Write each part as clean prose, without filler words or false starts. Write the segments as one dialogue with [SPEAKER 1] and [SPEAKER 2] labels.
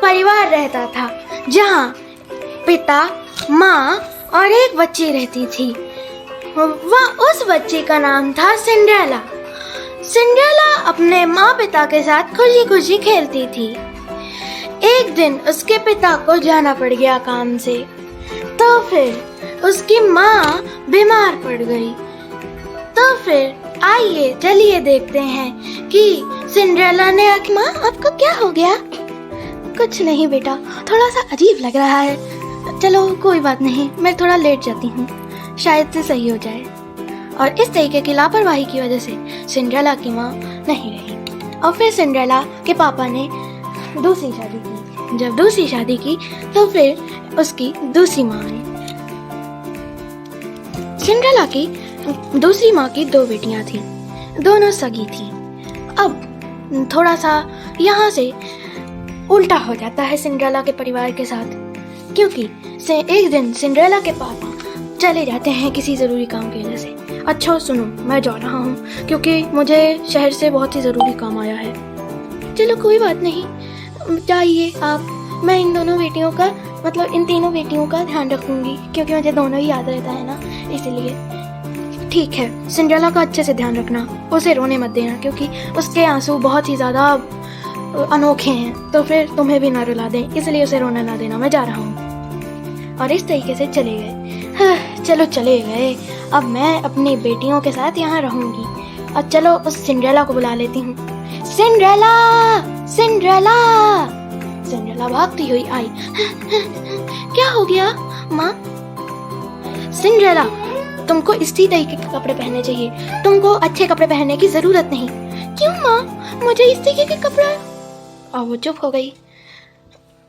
[SPEAKER 1] परिवार रहता था जहाँ पिता, माँ और एक बच्ची रहती थी। वह उस बच्ची का नाम था सिंड्रेला। सिंड्रेला अपने माँ पिता के साथ खुशी खुशी खेलती थी। एक दिन उसके पिता को जाना पड़ गया काम से, तो फिर उसकी माँ बीमार पड़ गई। तो फिर आइए चलिए देखते हैं कि सिंड्रेला ने माँ आपको क्या हो गया? कुछ नहीं बेटा, थोड़ा सा अजीब लग रहा है। चलो कोई बात नहीं, मैं थोड़ा लेट जाती हूँ, शायद से सही हो जाए। और इस तरीके की लापरवाही की वजह से सिंड्रेला की माँ नहीं रही। और फिर सिंड्रेला के पापा ने दूसरी शादी की। जब दूसरी शादी की तो फिर उसकी दूसरी माँ आई। सिंड्रेला की दूसरी माँ की 2 बेटियां थीं, दोनों सगी थीं। अब थोड़ा सा यहाँ से उल्टा हो जाता है सिंड्रेला के परिवार के साथ, क्योंकि एक दिन सिंड्रेला के पापा चले जाते हैं किसी ज़रूरी काम की वजह से। अच्छा सुनो, मैं जा रहा हूँ क्योंकि मुझे शहर से बहुत ही ज़रूरी काम आया है। चलो कोई बात नहीं, जाइए आप। मैं इन दोनों बेटियों का मतलब इन तीनों बेटियों का ध्यान रखूंगी, क्योंकि मुझे दोनों ही याद रहता है ना, इसलिए। ठीक है, सिंड्रेला का अच्छे से ध्यान रखना, उसे रोने मत देना, क्योंकि उसके आंसू बहुत ही ज़्यादा अनोखे हैं, तो फिर तुम्हें भी ना रुला दें, इसलिए उसे रोना ना देना। मैं जा रहा हूँ। और इस तरीके से चले गए। चलो चले गए, अब मैं अपनी बेटियों के साथ यहाँ रहूंगी। और चलो उस सिंड्रेला को बुला लेती हूँ। Cinderella, Cinderella. सिंड्रेला भागती हुई आई। क्या हो गया माँ? सिंड्रेला, तुमको इसी तरीके के कपड़े पहनने चाहिए, तुमको अच्छे कपड़े पहनने की जरूरत नहीं। क्यों माँ, मुझे इस तरीके के कपड़े? और वो चुप हो गई।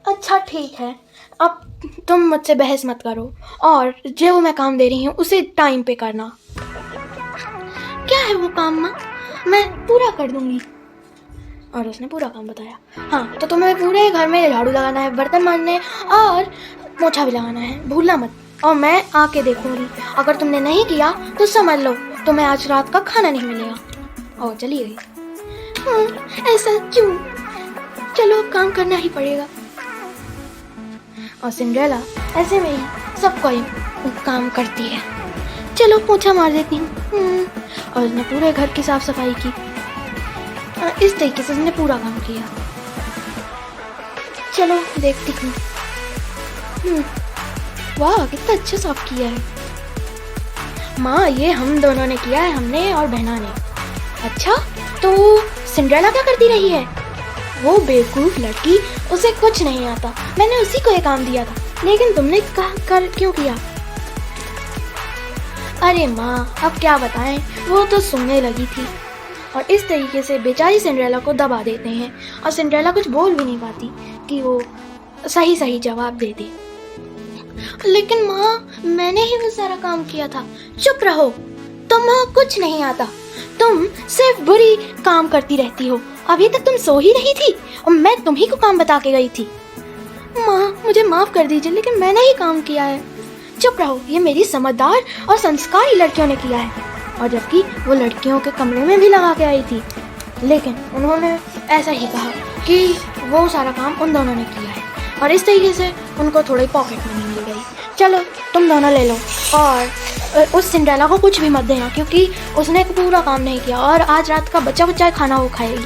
[SPEAKER 1] अच्छा ठीक है, अब तुम मुझसे बहस मत करो और जो मैं काम दे रही हूँ उसे टाइम पे करना। क्या है वो काम माँ? मैं पूरा कर दूंगी। और उसने पूरा काम बताया। हाँ, तो तुम्हें पूरे घर में झाड़ू लगाना है, बर्तन मांजने और पोछा भी लगाना है, भूलना मत। और मैं आके देखूंगी, अगर तुमने नहीं किया तो समझ लो तुम्हें आज रात का खाना नहीं मिलेगा। और चली गई। ऐसा क्यों? चलो काम करना ही पड़ेगा। और सिंड्रेला ऐसे में ही सबको काम करती है। चलो पोछा मार देती हूँ। और उसने पूरे घर की साफ सफाई की। इस तरीके से उसने पूरा काम किया। चलो देखती हूँ। वाह, कितना अच्छा साफ किया है माँ। ये हम दोनों ने किया है, हमने और बहना ने। अच्छा, तो सिंड्रेला क्या करती रही है? वो बेवकूफ लड़की, उसे कुछ नहीं आता। मैंने उसी को ये काम दिया था, लेकिन तुमने कर क्यों किया? अरे माँ, अब क्या बताएं, वो तो सोने लगी थी। और इस तरीके से बेचारी सिंड्रेला को दबा देते हैं और सिंड्रेला कुछ बोल भी नहीं पाती कि वो सही जवाब दे दे। लेकिन माँ, मैंने ही वो सारा काम किया था। चुप रहो, तुम्हें कुछ नहीं आता, तुम सिर्फ बुरी काम करती रहती हो। अभी तक तुम सो ही रही थी और मैं तुम्ही को काम बता के गई थी। माँ, मुझे माफ कर दीजिए, लेकिन मैंने ही काम किया है। चुप रहो, ये मेरी समझदार और संस्कारी लड़कियों ने किया है। और जबकि वो लड़कियों के कमरे में भी लगा के आई थी, लेकिन उन्होंने ऐसा ही कहा कि वो सारा काम उन दोनों ने किया है। और इस तरीके से उनको थोड़ी पॉकेट मनी मिल गई। चलो तुम दोनों ले लो और उस सिंड्रेला को कुछ भी मत देना, क्योंकि उसने पूरा काम नहीं किया और आज रात का बचा खाना वो खाएगी।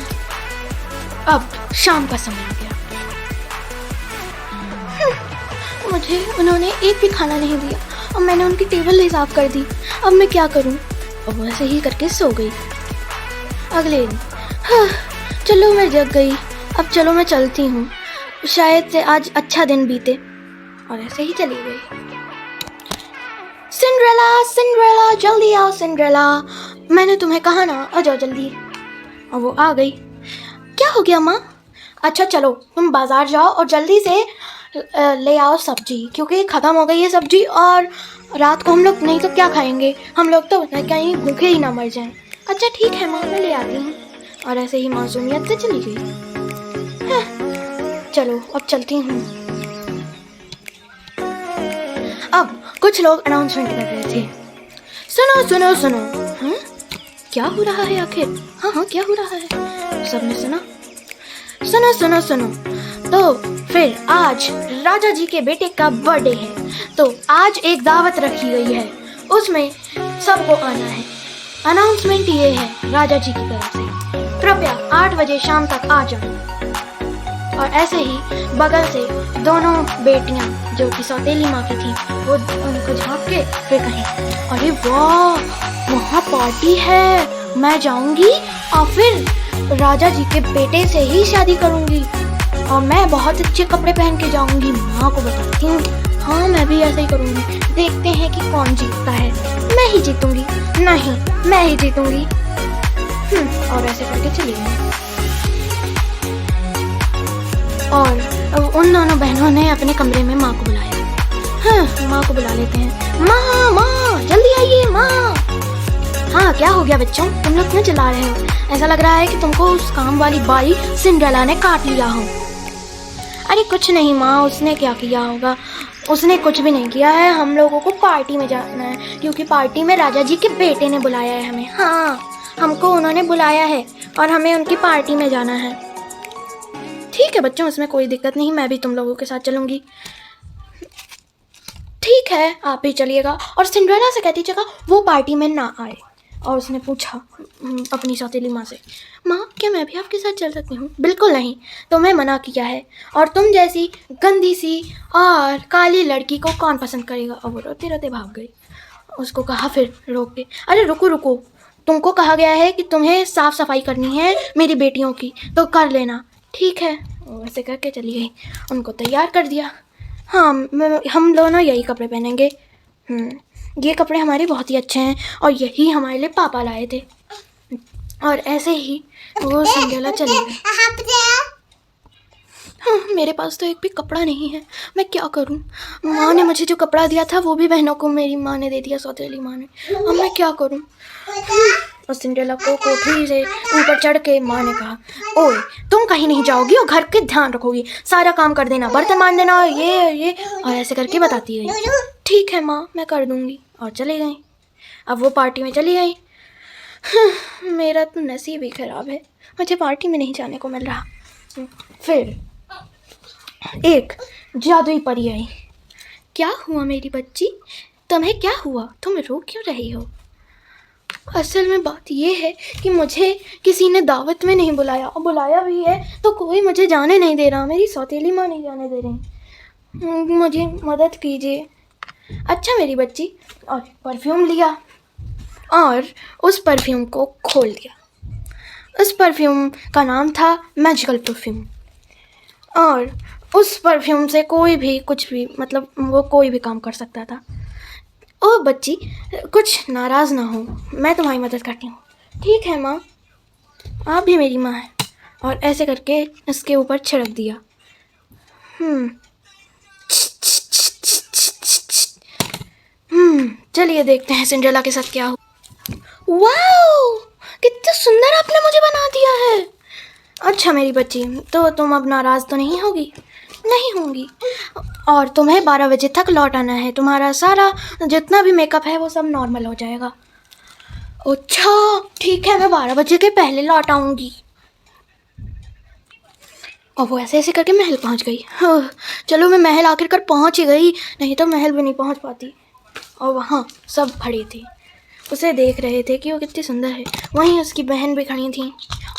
[SPEAKER 1] अब शाम का समय आ गया। मुझे उन्होंने एक भी खाना नहीं दिया और मैंने उनकी टेबल ही साफ कर दी। अब मैं क्या करूं? और वो ऐसे ही करके सो गई। अगले दिन, चलो मैं जग गई, अब चलो मैं चलती हूँ, शायद से आज अच्छा दिन बीते। और ऐसे ही चली गई। सिंड्रेला, सिंड्रेला, जल्दी आओ सिंड्रेला, मैंने तुम्हें कहा ना, आ जाओ जल्दी। और वो आ गई। क्या हो गया माँ? अच्छा चलो तुम बाजार जाओ और जल्दी से ले आओ सब्जी, क्योंकि ख़त्म हो गई है सब्जी और रात को हम लोग नहीं तो क्या खाएंगे, हम लोग तो कहीं भूखे ही ना मर जाएं। अच्छा ठीक है माँ, मैं ले आती हूँ। और ऐसे ही मासूमियत से चली गई। चलो अब चलती हूँ। अब कुछ लोग अनाउंसमेंट कर रहे थे। सुनो सुनो सुनो, क्या हो रहा है आखिर? हाँ क्या हो रहा है? सबने सुना? सुनो सुनो सुनो, तो फिर आज राजा जी के बेटे का बर्थडे है, तो आज एक दावत रखी गई है, उसमें सबको आना है। अनाउंसमेंट ये है राजा जी की तरफ से, कृपया 8 बजे शाम तक आ जाओ। और ऐसे ही बगल से दोनों बेटियां जो कि सौतेली माँ की थी, वो उनको झाँक के फिर कहीं, अरे वाह वहाँ पार्टी है, मैं जाऊंगी और फिर राजा जी के बेटे से ही शादी करूंगी और मैं बहुत अच्छे कपड़े पहन के जाऊंगी। माँ को बताती हूँ, हाँ मैं भी ऐसा ही करूंगी, देखते हैं कि कौन जीतता है। मैं ही जीतूंगी, नहीं मैं ही जीतूंगी। और ऐसे करके चली गई। और उन दोनों बहनों ने अपने कमरे में माँ को बुलाया। हाँ माँ को बुला लेते हैं। माँ माँ जल्दी आइए माँ। हाँ क्या हो गया बच्चों, तुम लोग क्यों चिल्ला रहे हो? ऐसा लग रहा है कि तुमको उस काम वाली बाई सिंड्रेला ने काट लिया हो। अरे कुछ नहीं माँ, उसने क्या किया होगा, उसने कुछ भी नहीं किया है। हम लोगों को पार्टी में जाना है क्योंकि पार्टी में राजा जी के बेटे ने बुलाया है हमें। हाँ हमको उन्होंने बुलाया है और हमें उनकी पार्टी में जाना है। ठीक है बच्चों, उसमें कोई दिक्कत नहीं, मैं भी तुम लोगों के साथ चलूंगी। ठीक है आप भी चलिएगा। और सिंड्रेला से कहती जगह वो पार्टी में ना आए। और उसने पूछा अपनी सौतेली माँ से, माँ क्या मैं भी आपके साथ चल सकती हूँ? बिल्कुल नहीं, तुम्हें मना किया है, और तुम जैसी गंदी सी और काली लड़की को कौन पसंद करेगा। और वो रोते रोते भाग गई। उसको कहा फिर रोक के, अरे रुको रुको, तुमको कहा गया है कि तुम्हें साफ़ सफाई करनी है मेरी बेटियों की, तो कर लेना। ठीक है, वैसे करके चली गई, उनको तैयार कर दिया। हाँ हम दोनों यही कपड़े पहनेंगे। ये कपड़े हमारे बहुत ही अच्छे हैं और यही हमारे लिए पापा लाए थे। और ऐसे ही वो सिंड्रेला चली गई। हाँ मेरे पास तो एक भी कपड़ा नहीं है, मैं क्या करूँ? माँ ने मुझे जो कपड़ा दिया था वो भी बहनों को मेरी माँ ने दे दिया, सौतेली माँ ने। अब मैं क्या करूँ? और सिंड्रेला को कोठरी से ऊपर चढ़ के माँ ने कहा, ओए तुम कहीं नहीं जाओगी और घर के ध्यान रखोगी, सारा काम कर देना, बर्तन मान देना, ये और ऐसे करके बताती गई। ठीक है माँ मैं कर दूँगी। और चली गई। अब वो पार्टी में चली गई। मेरा तो नसीब ही ख़राब है, मुझे पार्टी में नहीं जाने को मिल रहा। फिर एक जादुई परी आई। क्या हुआ मेरी बच्ची, तुम्हें क्या हुआ, तुम रो क्यों रही हो? असल में बात ये है कि मुझे किसी ने दावत में नहीं बुलाया, और बुलाया भी है तो कोई मुझे जाने नहीं दे रहा, मेरी सौतेली माँ नहीं जाने दे रही, मुझे मदद कीजिए। अच्छा मेरी बच्ची, और परफ्यूम लिया और उस परफ्यूम को खोल दिया। उस परफ्यूम का नाम था मैजिकल परफ्यूम, और उस परफ्यूम से कोई भी कुछ भी, मतलब वो कोई भी काम कर सकता था। ओ बच्ची कुछ नाराज़ ना हो, मैं तुम्हारी मदद करती हूँ। ठीक है माँ, आप भी मेरी माँ हैं। और ऐसे करके इसके ऊपर छिड़क दिया। चलिए देखते हैं सिंड्रेला के साथ क्या हो। वाओ कितना सुंदर आपने मुझे बना दिया है। अच्छा मेरी बच्ची, तो तुम अब नाराज़ तो नहीं होगी? नहीं होंगी। और तुम्हें 12 बजे तक लौट आना है, तुम्हारा सारा जितना भी मेकअप है वो सब नॉर्मल हो जाएगा। अच्छा ठीक है, मैं 12 बजे के पहले लौट आऊँगी। और वो ऐसे ऐसे करके महल पहुँच गई। चलो मैं महल आखिरकार पहुँच ही गई, नहीं तो महल भी नहीं पहुँच पाती। और वहाँ सब खड़े थे, उसे देख रहे थे कि वो कितनी सुंदर है। वहीं उसकी बहन भी खड़ी थी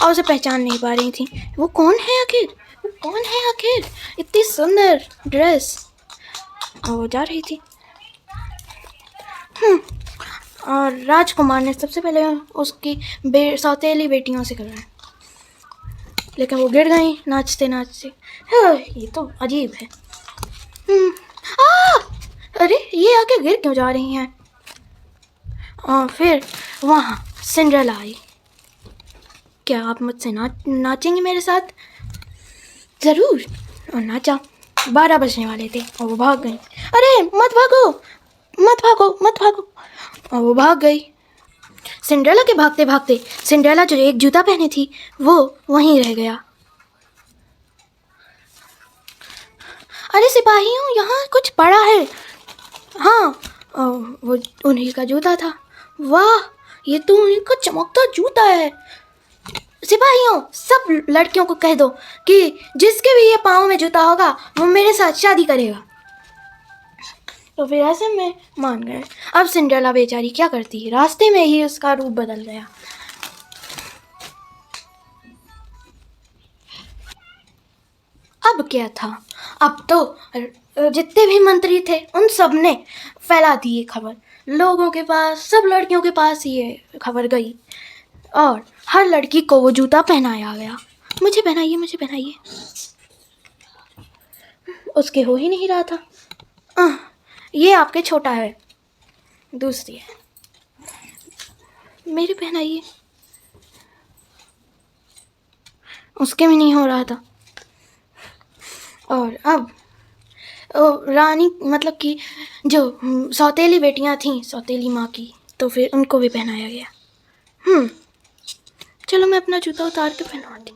[SPEAKER 1] और उसे पहचान नहीं पा रही थी। वो कौन है आखिर, वो कौन है आखिर, इतनी सुंदर ड्रेस। और वो जा रही थी। और राजकुमार ने सबसे पहले उसकी सौतेली बेटियों से कराया, लेकिन वो गिर गई नाचते नाचते। ये तो अजीब है। अरे ये आके गिर क्यों जा रही हैं? और फिर वहाँ सिंड्रेला आई। क्या आप मुझसे नाचेंगे मेरे साथ? ज़रूर। और नाचा। 12 बजने वाले थे और वो भाग गई। अरे मत भागो मत भागो मत भागो। और वो भाग गई। सिंड्रेला के भागते भागते सिंड्रेला जो एक जूता पहने थी वो वहीं रह गया। अरे सिपाहियों, यहाँ कुछ पड़ा है। हाँ वो उन्हीं का जूता था। वाह, ये तो उन्हीं का चमकता जूता है। सिपाहियों, सब लड़कियों को कह दो कि जिसके भी ये पाँव में जूता होगा वो मेरे साथ शादी करेगा। तो फिर ऐसे में मान गए। अब सिंड्रेला बेचारी क्या करती, रास्ते में ही उसका रूप बदल गया। अब क्या था, अब तो जितने भी मंत्री थे उन सब ने फैला दी ये खबर, लोगों के पास, सब लड़कियों के पास ये खबर गई और हर लड़की को वो जूता पहनाया गया। मुझे पहनाइए, मुझे पहनाइए। उसके हो ही नहीं रहा था। ये आपके छोटा है, दूसरी है, मेरे पहनाइए। उसके भी नहीं हो रहा था। और अब रानी मतलब कि जो सौतेली बेटियां थीं, सौतेली माँ की, तो फिर उनको भी पहनाया गया। चलो मैं अपना जूता उतार के पहनवाती।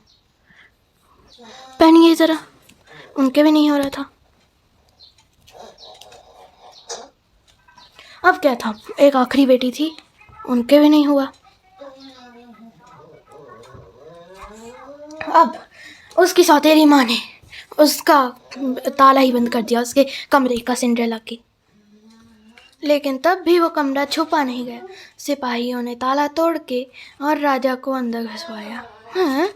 [SPEAKER 1] पहनिए ज़रा। उनके भी नहीं हो रहा था। अब क्या था, एक आखिरी बेटी थी, उनके भी नहीं हुआ। अब उसकी सौतेली माँ ने उसका ताला ही बंद कर दिया, उसके कमरे का, सिंड्रेला की। लेकिन तब भी वो कमरा छुपा नहीं गया। सिपाहियों ने ताला तोड़ के और राजा को अंदर घुसवाया। हाँ,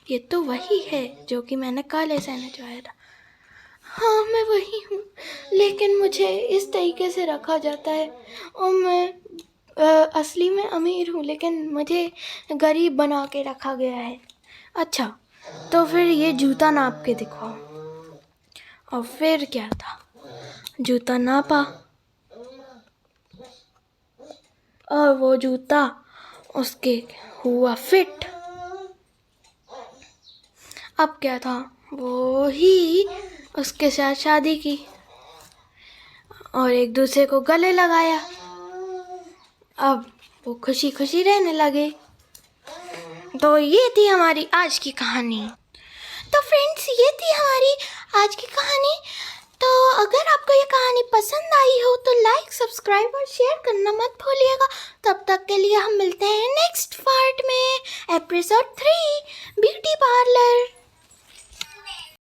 [SPEAKER 1] ये तो वही है जो कि मैंने काले से नचवाया था। हाँ, मैं वही हूँ, लेकिन मुझे इस तरीके से रखा जाता है और मैं असली में अमीर हूँ, लेकिन मुझे गरीब बना के रखा गया है। अच्छा, तो फिर ये जूता नाप के दिखाओ। और फिर क्या था, जूता नापा और वो जूता उसके हुआ फिट। अब क्या था, वो ही उसके साथ शादी की और एक दूसरे को गले लगाया। अब वो खुशी खुशी रहने लगे। तो ये थी हमारी आज की कहानी। तो फ्रेंड्स, ये थी हमारी आज की कहानी। तो अगर आपको ये कहानी पसंद आई हो तो लाइक, सब्सक्राइब और शेयर करना मत भूलिएगा। तब तक के लिए हम मिलते हैं नेक्स्ट पार्ट में, एपिसोड 3, ब्यूटी पार्लर।